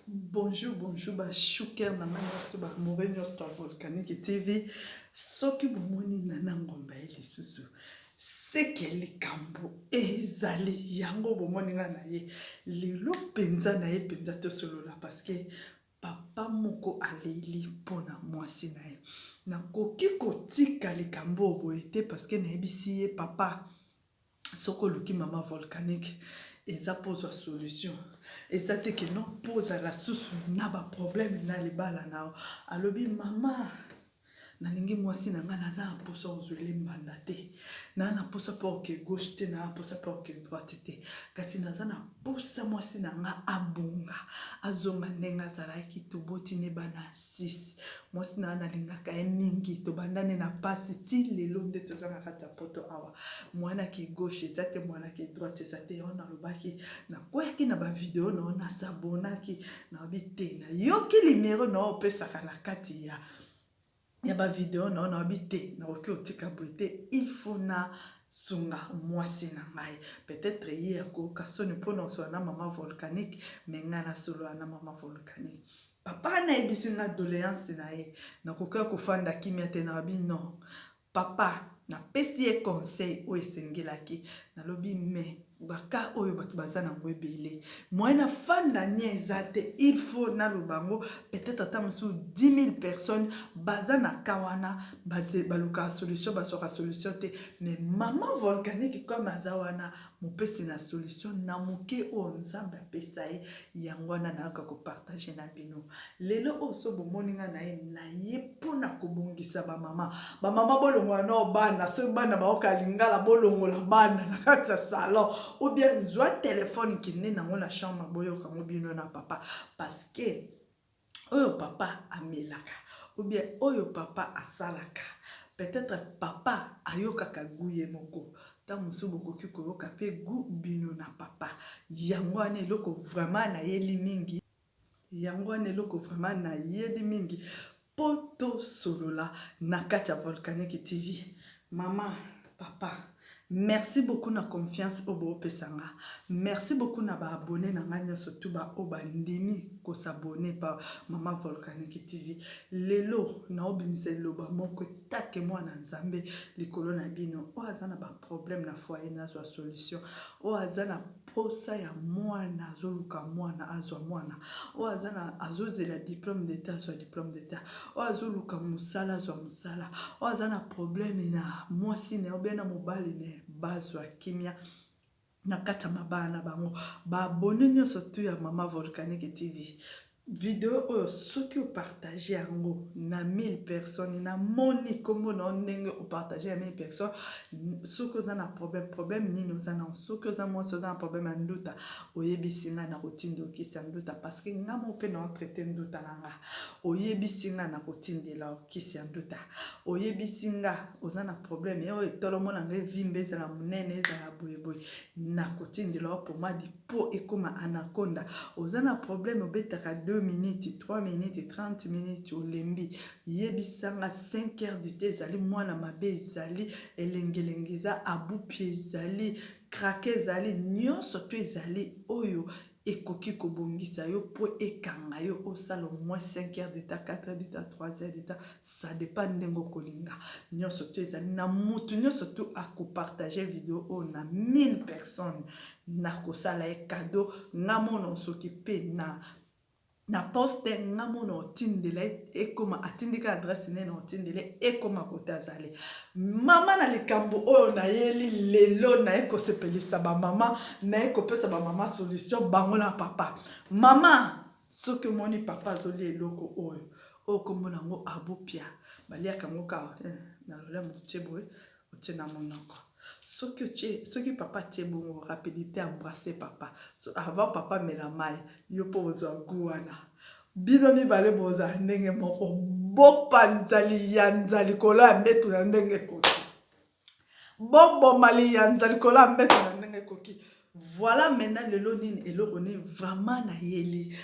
Bonjour, bonjour, ba shuker na mani wastu ba morenyo star volcanique TV. Soki bomoni nana ngomba ele susu. Sekeli kambo ezali yango bomoni nga na ye. Lelo penza na ye penza to solola parce que papa moko aleli pona mwasi na ye. Na koki kotika likambo boete parce que na ebisi ye papa soko luki mama volcanique. Eza pose la solution. Eza te que non pose la source na ba problème na libala na alobi mama nalingi mwasi na nga naza na posa ozwele mbanda te na posa po ke gauche te na posa po ke droite te kasi naza na posa mwasi na nga abonga azonga ndenge azalaki toboti ne bana 6 mwasi na nga nalingaka ye mingi tobandane na pasi ti lelo nde tozanga kati ya poto awa mwana ki gauche eza te mwana ki droite eza te on alobaki nakweyaki na bavideo na on asabonaki naobi te nayoki limero na opesaka na kati ya ba video na on habité na oki otika boite il faut na sunga mwasi na ngai peut-être hier ko kasoni pona so na mama volcanique mengana solo na mama volcanique papa na ebisi na doléance na ye na koka ko fanda kimia te na bi non papa na pesi e conseil o esengelaki na lobi me baka oyo batu bazana ngwebele mwana fanda nye ezate il faut na lobango peut-être ata musu 10 000 personnes bazana kawana baze baluka solution basoka solution te mais maman volcanique comme azawana mopesi na solution na moke o nzambe apesa ye yangwana na ka ko partager na bino lelo oso bomoninga na ye pona kobongisa ba mama bolongo na bana so bana ba okalingala bolongo la bana na kati ya salon ou bien zwa téléphone qui n'est dans la chambre boyo comme bino na papa parce que oyo papa amelaka ou bien oyo papa asalaka peut-être papa ayokaka guye moko ta musubu koki koyoka pe gu bino na papa yango ane eloko vraiment na yeli mingi yango ane eloko vraiment na yeli mingi poto solola na kati ya Volcanique TV maman papa merci beaucoup na confiance obo pesanga. Merci beaucoup na ba abonné na nganya surtout ba obandimi ko s'abonner par Maman Volcanique TV. Lelo na obimise loba moko take mwana nzambe likolo na bino. O azana ba problème na foyer na zo solution. O azana posa ya mwana azoluka mwana azwa mwana. O azana azozela diplôme d'état azwa diplôme d'état. O azoluka musala azwa musala. O azana problème na mwasi ne obena mobali ne bazwa kimia na kata mabana bango ba abonné nyonso tu ya Mama Volcanique TV video oyo soki o partager yango na 1000 personnes na moni komo na ndenge o partager ya 1000 personnes soki oza na problème nini oza na soki oza mwasi oza na problème ya nduta oyebisi nga na kotinda okisi ya nduta parce que nga mo mpe na otraite nduta na nga oyebisi nga na kotindela okisi ya nduta oyebisi nga oza na problème oyo etolomo na nga evimbe ezala monene ezala boyeboye na kotindela pomadi po ekoma anaconda oza na problème obetaka 2 minutes 3 minutes 30 minutes olembi yebisanga 5 heures du thé ezali mwana mabe ezali elengelenge eza abupi ezali krake ezali nyonso to ezali oyo ekoki kobongisa yo po ekanga yo osala au moins 5 heures d'état 4 heures d'état 3 heures d'état ça dépend ndengo kolinga nyonso to ezali na mutu nyonso to akopartager video o na 1000 personnes na kosala e cadeau ngamono soki pe na poste ngamono otindela ekoma atindika adresse nene otindela ekoma kote azali mama na likambo oyo na yeli lelo na ekosepelisa ba mama na ekopesa ba mama solution bango na papa mama soki omoni papa azoli eloko oyo okomona ngo abopia baliaka ngo ka na lola mutebo otie na monoko soki papa tie bongo rapidité embrasser papa so avant papa mela mai yo po ozwa guana bino mibale boza ndenge moko bopanzali ya nzali kola ya mbeto na ndenge koki bobomali ya nzali kola ya mbeto na ndenge koki Voilà maintenant le lonin et le rené vraiment na yeli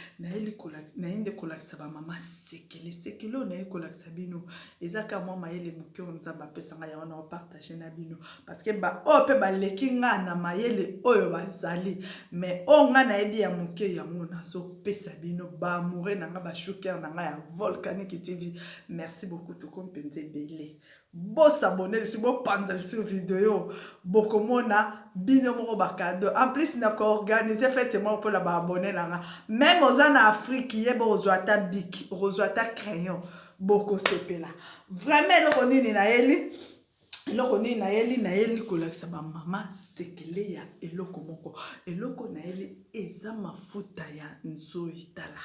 kola saba mama sekele na kola sabino ezaka moi mayele muke onzamba pesa nga ya on partager na bino parce que ba o pe ba leki nga na mayele oyo bazali mais o nga na ebi ya muke ya mona so pesa bino ba amoureux na nga ba chouker na nga ya Volcanic TV. Merci beaucoup to kompenze belé. Bo s'abonner si bo panza sur vidéo boko mona bino moko bakado en plus na ko organiser fêtement pour la ba abonner na même aux en Afrique yebo ozwata bic ozwata crayon boko sepela vraiment lo nini na yeli eloko nini na yeli kolakisa ba mama sekele ya eloko moko eloko na yeli eza mafuta ya nzoi tala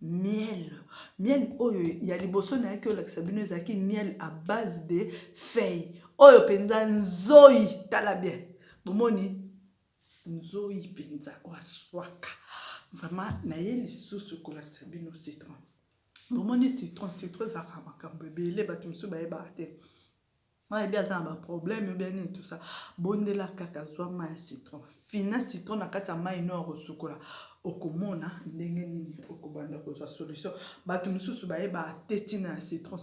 miel oyo ya liboso na yaki olakisa bino ezalaki miel à base de feuille oyo penza nzoi tala bien bomoni nzoi penza waswaka vraiment na ye lisusu kolakisa bino citron bomoni citron ezalaka makambo ebele bato mosusu bayebaka te bien ça un problème bien tout ça bondela kaka zwa ma citron fina citron na kati ya mai no rosukola okomona ndenge nini okobanda kozwa solution bato mosusu bayeba teti na citron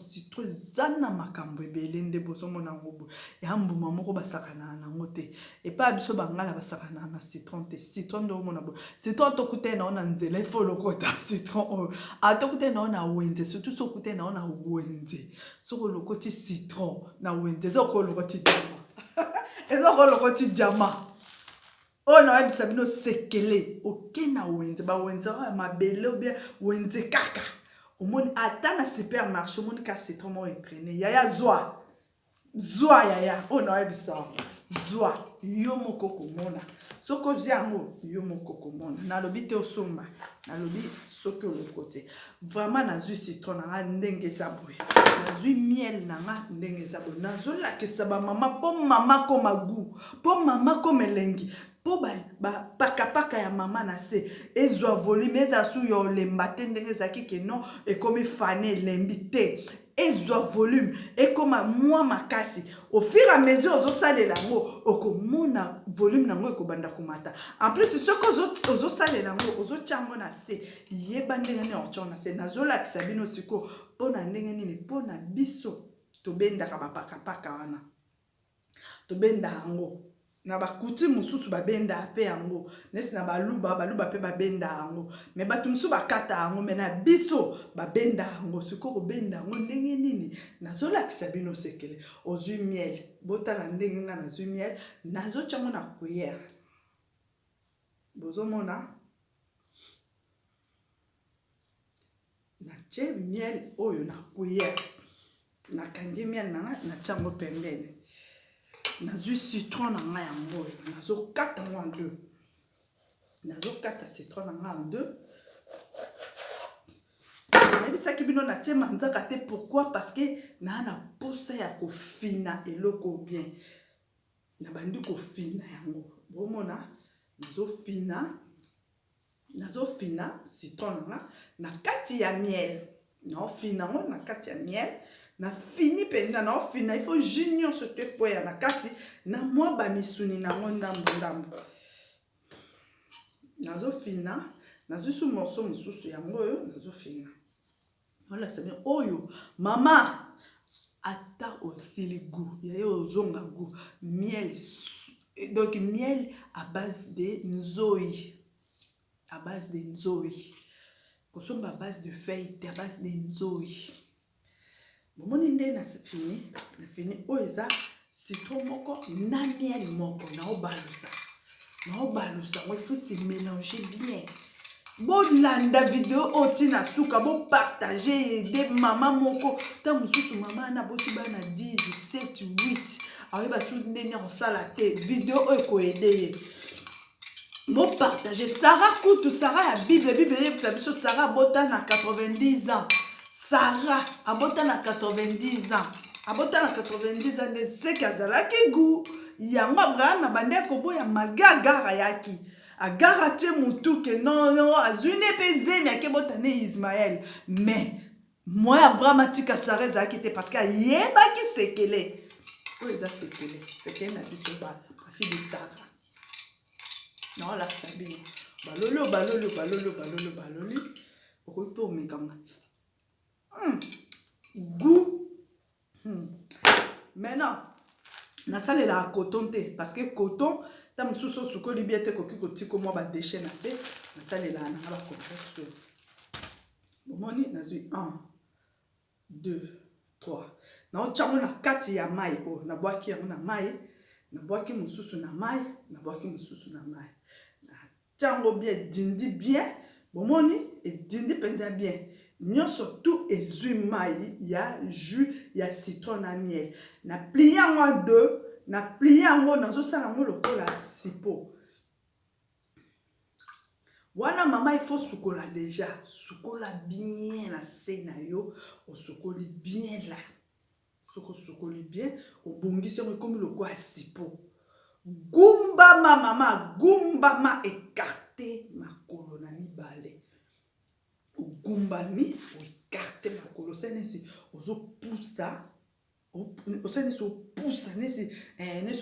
zana makambo ebele nde bozomona ngobo ya mbuma moko basakana nango te epa biso bangala basakana na citron te citron ndo mona bo citron to kute na ona nzela ifo lokota citron to kute na ona wenze surtout so kute na ona wenze so lokoti citron na wenze zo lokoti diamant ezo lokoti diamant ona webisa bino sekele okena wenze ba wenze mabele ou bien wenze kaka omoni ata na supermarché omoni ka citron mo entraîné yaya zwa yaya ona webisa zwa yo moko komona soko ziango yo moko komona nalobi te osomba nalobi soki olokote vraiment nazwi citron na nga ndenge eza boye nazwi miel na nga ndenge eza boye nazolakisa bamama mpo mama koma gu mpo mama koma elengi po pakapaka ya mama na se ezwa volume eza su ya olemba te ndenge ezalaki ke non ekomi fane elembi te ezwa volume ekoma mwa makasi au fur et à mesure ozosalela yango okomona volume nango ekobanda komata en plus soki ozosalela yango ozotia yango na se yeba ndenge nini otia na se nazolakisa bino siko mpona ndenge nini mpona biso tobendaka bapakapaka wana tobenda yango na bakuti mususu babenda pe yango nesi na baluba pe babenda yango me bato mususu bakata yango me na biso babenda yango siko benda yango ndenge nini nazolakisa bino sekele ozwi miel botala ndenge nga nazwi miel nazotia yango na cuillère bozomona natie miel oyo na cuillère nakangi miel nanga natia yango pembeni nazwi citron na nga yango nazokata yango en deux nazokata citron na nga en deux nayebisaki bino natie manzaka te pourquoi parce que naa na posa ya kofina eloko bien na bandi kofina yango bomona nazofina citron na nga na kati ya miel naofina yango na kati ya miel na fini penza na ofina il faut junior se te poya na kati na mwa ba misuni na ngo ndambo nazofina nazusu morceau mususu yango oyo nazofina voilà c'est bien oyo mama ata osili goût yayo ozonga goût miel donc miel à base de nzoi kosomba à base de feuille à base de nzoi bomoni nde na fini oyo eza citron moko na miel moko naobalusa ngo il faut se mélanger bien bolanda video otina suka bo partager de mama moko ta mususu mama na boti bana 10 7 8 ayeba su ndenge osala te video oyo koede ye bo partager Sarah ya Bible yebisa biso Sarah bota na 90 ans Sarah abota na 90 ans ne seki azalaki gu yango Abraham abandi koboya malgré agara yaki agara tie mutu ke non azwi ne pe zemi akebota ne Ismaël mais moi Abraham atika Sarah ezalaki te parce que ayebaki sekele oyo eza sekele na biso ba fille de Sarah Non, la sabine. Baloli. Repos, mais quand même. Goût. Maintenant, na salle la coton te. Parce que coton, tam sous suko libiete koki koti ko moi ba déchet na se. Na salle la na ba coton. Moni na zui 1, 2, 3. Na chango na kati ya mai. Oh, na boaki yango na mai. Na boaki mususu na mai. Na boaki mususu na mai. Tango bien, dindi bien, bomoni, et dindi penda bien. Nyon surtout ezui mai, il y a jus, il y a citron à miel. Na plié en deux, na plié en haut, na zo salango le cola sipo. Wana maman, il faut soukola déjà. Soukola bien la scène yo, o soukoli bien là. Soukoli bien, o bongisi comme le quoi sipo. Gumba ma mama, gumba ma écarté ma colonani balé. Ou gumba ni, ou écarté ma colonani si, ozo poussa, o seni so poussa, nesi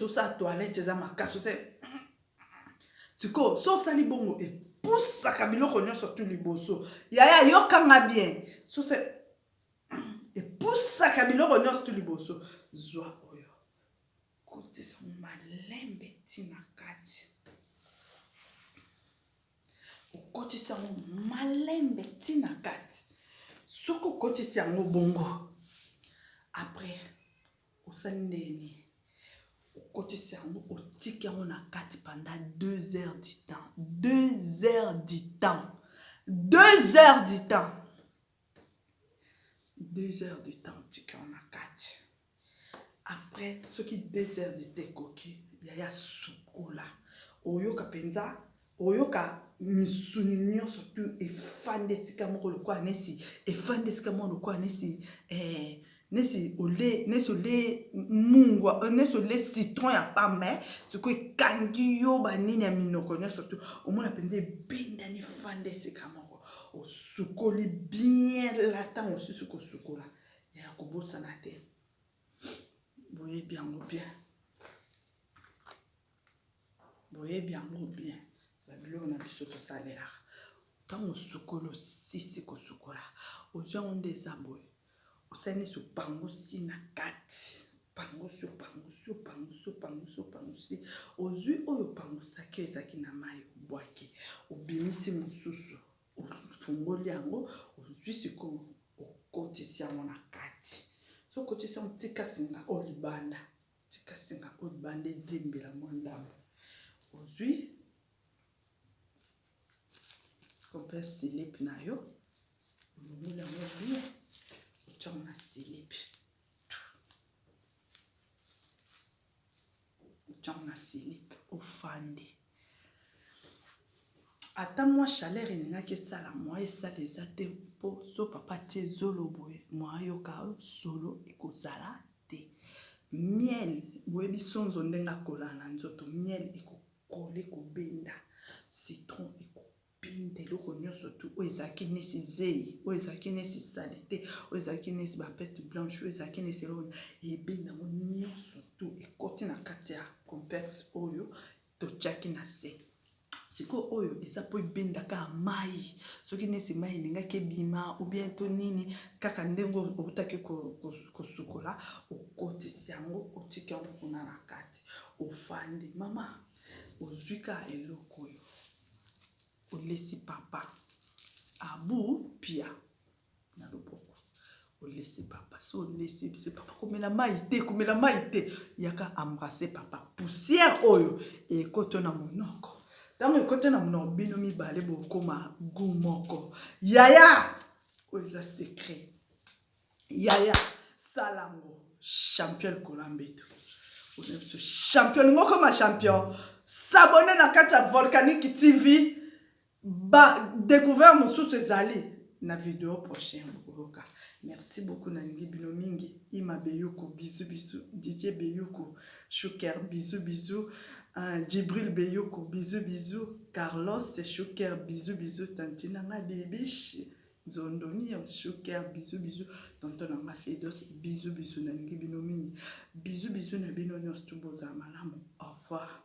sa toilette za ma casse, c'est. Siko, so sali bongo et poussa kabilo konyo surtout liboso. Yaya yoka ma bien. So c'est et poussa kabilo konyo surtout liboso. Zwa oyo. Kote sa malembe tina kati. Kote sa malembe tina kati. Soko kote sa bongo. Après, au sandeni. Kote sa o tiki yango na kati pendant 2 heures du temps. 2 heures du temps. 2 heures du temps. 2 heures du temps, tiki yango na kati. Après, ce qui 2 heures du temps, koki, yaya sukola. Oyoka penza, oyoka misuni nyonso tu efande sika moko lokwa nesi, efande sika moko lokwa nesi, nesi ole mungwa, nesi ole citron ya pame, siko ekangi yo banini ya minoko nyonso tu, omona penza ebenda ni fande sika moko, osukoli bien la temps aussi suko sukola, ya kobosana te. Boye bien ou bien. Boye bien ou bien. Babilo na biso to salaire. Tant sukolo sisi ko sukola. Ozwa onde za boye. Osani su pangosi na kati. Pangosi. Ozwi oyo pangosaki ezaki na mai obwaki. Obimisi mususu. Ofungoli yango. Ozwi siko okotisi yango na kati. So kotisi yango tika singa olibanda. Tika singa olibanda edimbela mwandambo. Ozwi compère silip na yo. Olongoli yango bien. Otyango na silip. Otyango na silip. Ofandi. Ata mwa chaleur eningaki esala mwa esala eza te mpo so papa tie zolo boye mwa yoka solo ekozala te. Miel boyebi sonzo ndenge akola na nzoto. Miel ekokole ekobenda. Citron ekobenda eloko nyonso tu oyo ezalaki nesi zei, oyo ezalaki nesi salite, oyo ezalaki nesi bapete blanche, oyo ezalaki nesi eloko ebenda mo nyonso tu ekoti na kati ya complexe oyo totiaki na se. Siko oyo eza po ebendaka mai. Soki nesi mai elingaki ebima ou bien to nini kaka ndenge obutaki kosukola okotisi yango otiki yango kuna na kati. Ofandi mama ozwika eloko oyo. Olesi papa. Abu pia na loboko. Olesi papa. So olesi papa komela mai te. Yaka embrasser papa. Poussière oyo ekoto na monoko. Tango ekote na monoko bino mibale bokoma gumoko. Yaya oza secret. Yaya salango champion kolambeto. Champion ngoko ma champion. S'abonner na kati ya Volcanique TV. Découvert mon sous ezali na vidéo prochaine. Merci beaucoup Nangi Bino Mingi. Ima Beyuko, bisous. Didier Beyuko, Chouker, bisous. Djibril Beyuko, bisous. Carlos, Chouker, bisous. Tantina ma bibiche. Zondoni, Chouker, bisous. Tonton ma Fedos, bisous Nangi Bino Mingi. Bisous na Bino Nyos Tuboza Malamu. Au revoir.